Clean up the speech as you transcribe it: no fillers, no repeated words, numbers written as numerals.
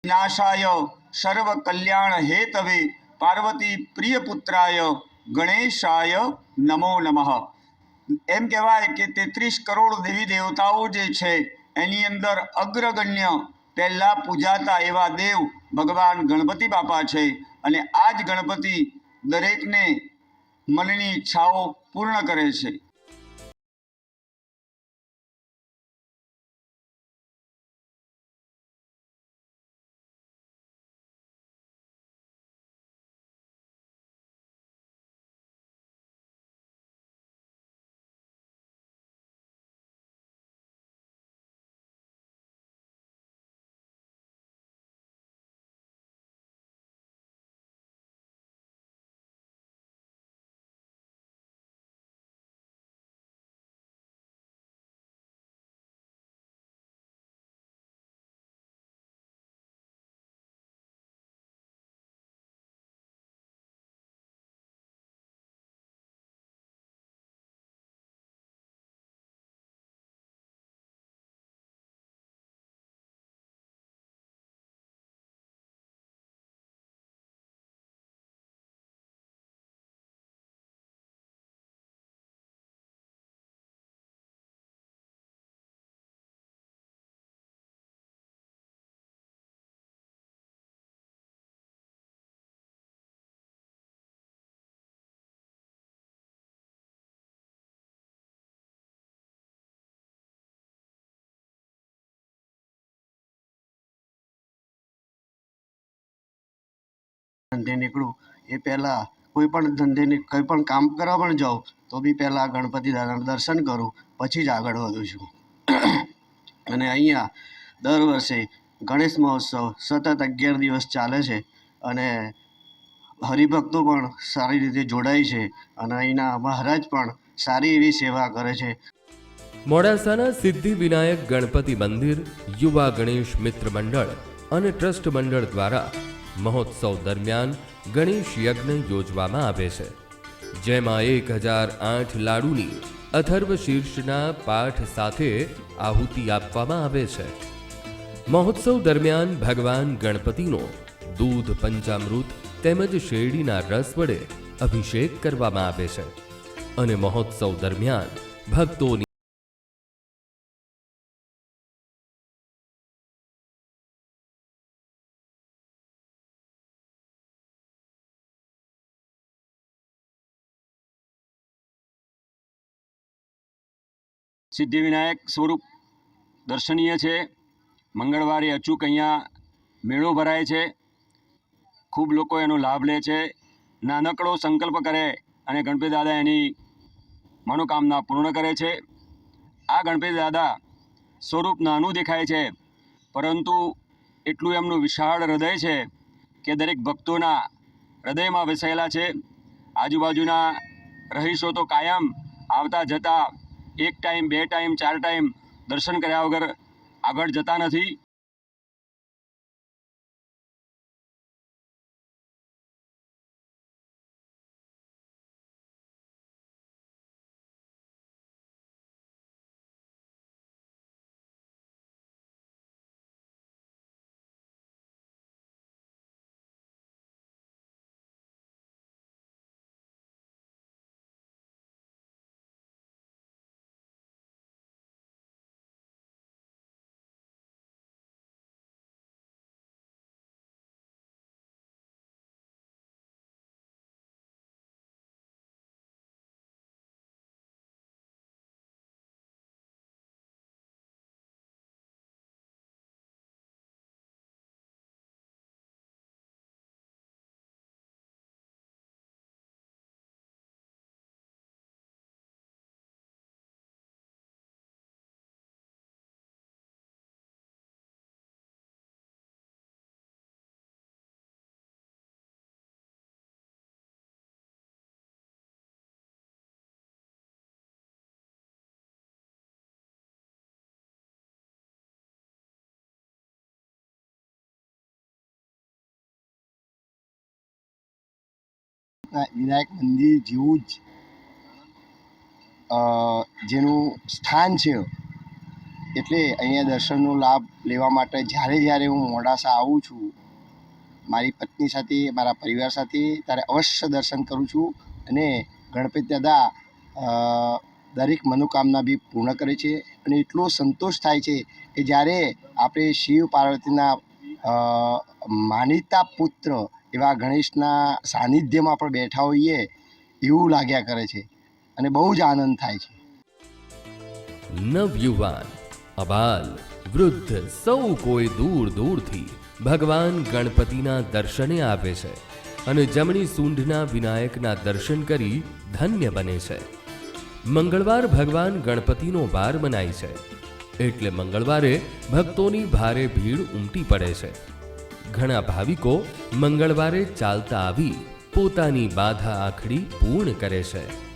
નાશાય સર્વ કલ્યાણ હેતવે પાર્વતી પ્રિયપુત્રાય ગણેશાય નમો નમઃ. એમ કહેવાય કે 33 કરોડ દેવી દેવતાઓ જે છે એની અંદર અગ્રગણ્ય પહેલાં પૂજાતા એવા દેવ ભગવાન ગણપતિ બાપા છે. અને આ જ ગણપતિ દરેકને મનની ઈચ્છાઓ પૂર્ણ કરે છે. ધંધે નીકળું એ પહેલાં કોઈ પણ ધંધે કંઈ પણ કામ કરવા પણ જાઉં તો બી પહેલાં ગણપતિ દાદાના દર્શન કરું, પછી જ આગળ વધું છું. અને અહીંયા દર વર્ષે ગણેશ મહોત્સવ સતત 11 દિવસ ચાલે છે અને હરિભક્તો પણ સારી રીતે જોડાય છે અને અહીંના મહારાજ પણ સારી એવી સેવા કરે છે. મોડાસાના સિદ્ધિવિનાયક ગણપતિ મંદિર, યુવા ગણેશ મિત્ર મંડળ અને ટ્રસ્ટ મંડળ દ્વારા મહોત્સવ દરમિયાન ગણેશ યજ્ઞ યોજવામાં આવે છે, જેમાં 1008 લાડુની અથર્વ શીર્ષના પાઠ સાથે આહુતિ આપવામાં આવે છે. મહોત્સવ દરમિયાન ભગવાન ગણપતિનો દૂધ, પંચામૃત તેમજ શેરડીના રસ વડે અભિષેક કરવામાં આવે છે અને મહોત્સવ દરમિયાન ભક્તોની સિદ્ધિવિનાયક સ્વરૂપ દર્શનીય છે. મંગળવારે અચૂક અહીંયા મેળો ભરાય છે. ખૂબ લોકો એનો લાભ લે છે. નાનકડો સંકલ્પ કરે અને ગણપતિ દાદા એની મનોકામના પૂર્ણ કરે છે. આ ગણપતિ દાદા સ્વરૂપ નાનું દેખાય છે, પરંતુ એટલું એમનું વિશાળ હૃદય છે કે દરેક ભક્તોના હૃદયમાં વસેલા છે. આજુબાજુના રહીશો તો કાયમ આવતા જતા 1 ટાઈમ, 2 ટાઈમ, 4 ટાઈમ દર્શન કર્યા વગર આગળ જતા નથી. વિનાયક મંદિર જેવું જ જેનું સ્થાન છે એટલે અહીંયા દર્શનનો લાભ લેવા માટે જ્યારે હું મોડાસા આવું છું મારી પત્ની સાથે મારા પરિવાર સાથે ત્યારે અવશ્ય દર્શન કરું છું અને ગણપતિ દાદા દરેક મનોકામના બી પૂર્ણ કરે છે અને એટલો સંતોષ થાય છે કે જ્યારે આપણે શિવ પાર્વતીના માનીતા પુત્ર એવા ગણેશના સાનિધ્યમાં પણ બેઠા હોઈએ એવું લાગ્યા કરે છે અને બહુ જ આનંદ થાય છે. નવયુવાન, અબાલ, વૃદ્ધ સૌ કોઈ દૂર દૂરથી ભગવાન ગણપતિના દર્શને આવે છે અને જમણી સૂંઢના વિનાયકના દર્શન કરી ધન્ય બને છે. મંગળવાર ભગવાન ગણપતિનો વાર મનાય છે એટલે મંગળવારે ભક્તોની ભારે ભીડ ઉમટી પડે છે. ઘણા ભાવિકો મંગળવારે ચાલતા આવી પોતાની બાધા આખડી પૂર્ણ કરે છે.